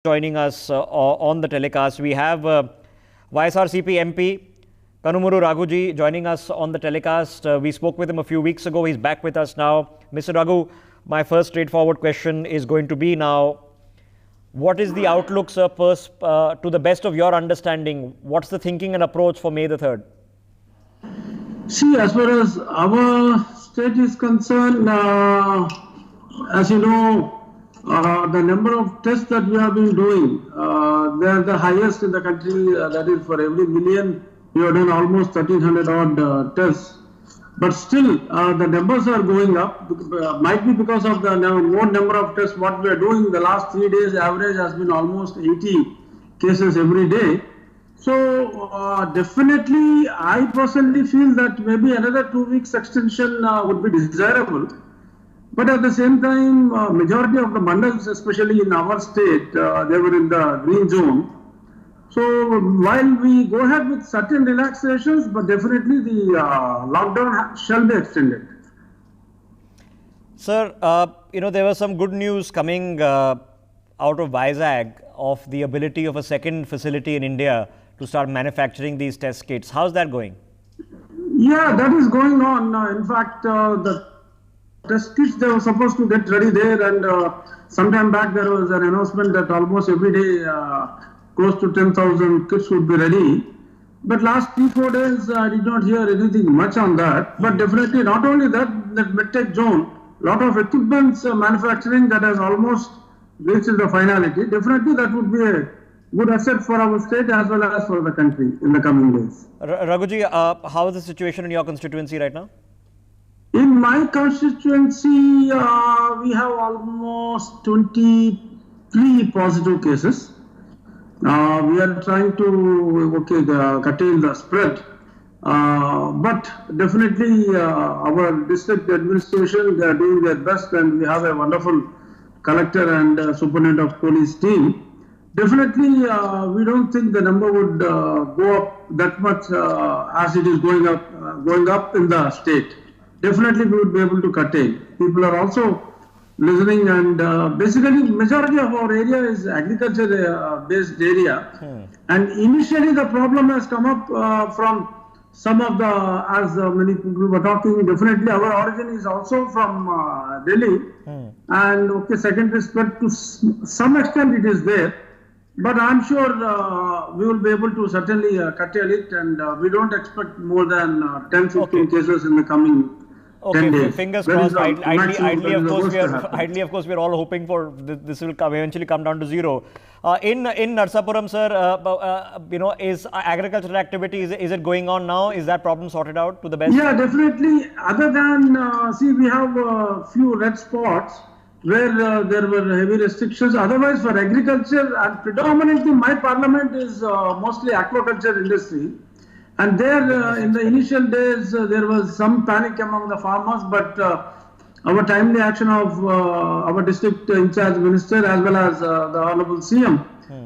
joining us on the telecast. We have YSRCP MP Kanumuru Raghuji joining us on the telecast. We spoke with him a few weeks ago. He's back with us now. Mr. Raghu, my first straightforward question is going to be now, what is the outlook, sir, to the best of your understanding? What's the thinking and approach for May the 3rd? See, as far as our state is concerned, as you know, the number of tests that we have been doing, they are the highest in the country. That is, for every million, we have done almost 1,300 odd tests. But still, the numbers are going up. Might be because of the more number of tests. What we are doing the last 3 days, average has been almost 80 cases every day. So definitely, I personally feel that maybe another 2 weeks extension would be desirable. But at the same time, majority of the mandals, especially in our state, they were in the green zone. So while we go ahead with certain relaxations, but definitely the lockdown shall be extended. Sir, there was some good news coming out of Vizag of the ability of a second facility in India to start manufacturing these test kits. How's that going? Yeah, that is going on. In fact, the test kits, they were supposed to get ready there, and sometime back there was an announcement that almost every day close to 10,000 kits would be ready. But last 3-4 days, I did not hear anything much on that. But definitely, not only that, that medtech zone, lot of equipments manufacturing that has almost reached the finality. Definitely, that would be a good asset for our state as well as for the country in the coming days. Raghuji, how is the situation in your constituency right now? In my constituency, we have almost 23 positive cases. We are trying to curtail the spread, but definitely our district administration, they are doing their best, and we have a wonderful collector and superintendent of police team. Definitely, we don't think the number would go up that much as it is going up in the state. Definitely, we would be able to curtail. People are also listening, and basically, majority of our area is agriculture-based area. And initially, the problem has come up from some of the, as many people were talking, definitely our origin is also from Delhi. And secondary spread to some extent it is there. But I'm sure we will be able to certainly curtail it, and we don't expect more than 10-15 cases in the coming 10 days. Fingers crossed. Ideally, of course, we are all hoping for this will eventually come down to zero. In Narsapuram, sir, is agricultural activity, is it going on now? Is that problem sorted out to the best? Yeah, definitely. Other than, see, we have a few red spots where there were heavy restrictions. Otherwise, for agriculture, and predominantly my parliament is mostly aquaculture industry. And there, in the initial days, there was some panic among the farmers, but our timely action of our district in charge minister as well as the Honorable CM,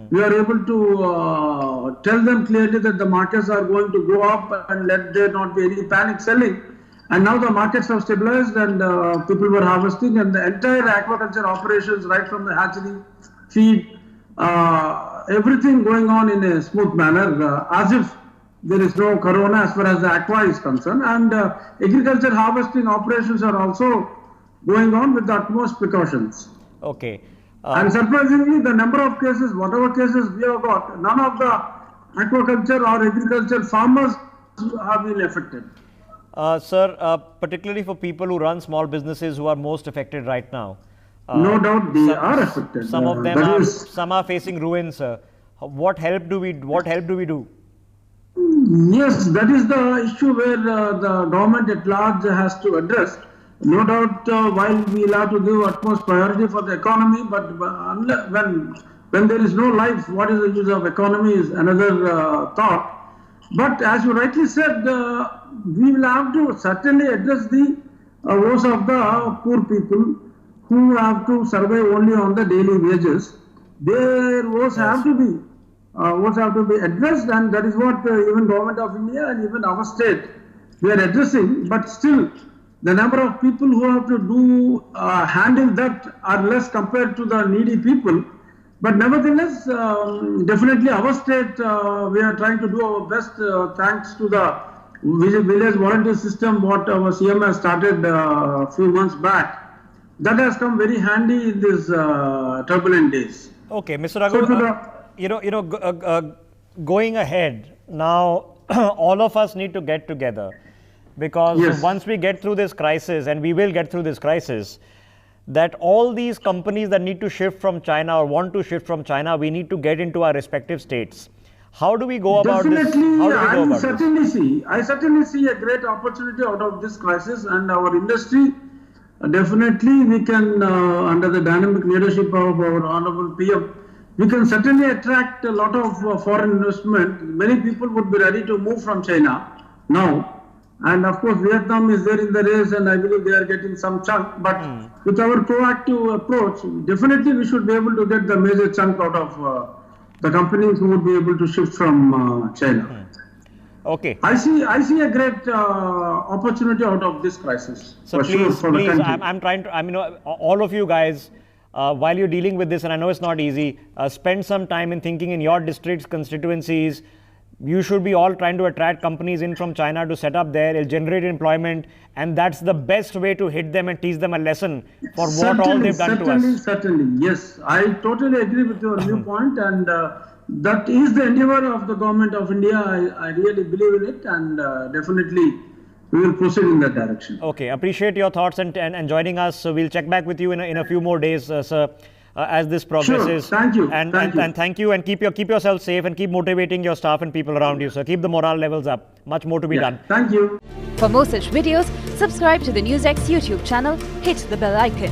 we are able to tell them clearly that the markets are going to go up and let there not be any panic selling. And now the markets have stabilized, and people were harvesting, and the entire aquaculture operations, right from the hatchery, feed, everything going on in a smooth manner, as if there is no corona as far as the aqua is concerned. And agriculture harvesting operations are also going on with the utmost precautions. Okay. And surprisingly, the number of cases, whatever cases we have got, none of the aquaculture or agriculture farmers have been affected. Sir, particularly for people who run small businesses who are most affected right now. No doubt they are affected. Some of them some are facing ruin, sir. What help do we do? Yes, that is the issue where the government at large has to address. No doubt, while we will have to give utmost priority for the economy, but when there is no life, what is the use of economy is another thought. But as you rightly said, we will have to certainly address the woes of the poor people who have to survive only on the daily wages. Their woes have to be addressed, and that is what even Government of India and even our state, we are addressing. But still, the number of people who have to handle that are less compared to the needy people. But nevertheless, definitely our state, we are trying to do our best thanks to the village volunteer system what our CM has started a few months back. That has come very handy in these turbulent days. Okay, Mr. Raghu, going ahead now, all of us need to get together, because Yes. once we get through this crisis, and we will get through this crisis, that all these companies that need to shift from China or want to shift from China, we need to get into our respective states. How do we go about this? Definitely, How do we go I about this? certainly see a great opportunity out of this crisis, and our industry. Definitely, we can, under the dynamic leadership of our Honorable PM, we can certainly attract a lot of foreign investment. Many people would be ready to move from China now. And of course, Vietnam is there in the race, and I believe they are getting some chunk. But with our proactive approach, definitely we should be able to get the major chunk out of the companies who would be able to shift from China. Okay. I see a great opportunity out of this crisis. So for sure, please, for the please, country. I'm trying to, all of you guys, while you're dealing with this, and I know it's not easy, spend some time in thinking in your districts, constituencies. You should be all trying to attract companies in from China to set up there. It'll generate employment, and that's the best way to hit them and teach them a lesson for what all they've done to us. Certainly, yes. I totally agree with your viewpoint, and that is the endeavor of the government of India. I really believe in it, and definitely we will proceed in that direction. Okay, appreciate your thoughts and joining us. So we'll check back with you in a few more days, sir, as this progresses. Sure. Thank you. And Thank you. And keep yourself safe and keep motivating your staff and people around you. So keep the morale levels up. Much more to be done. Thank you. For more such videos, subscribe to the NewsX YouTube channel, hit the bell icon.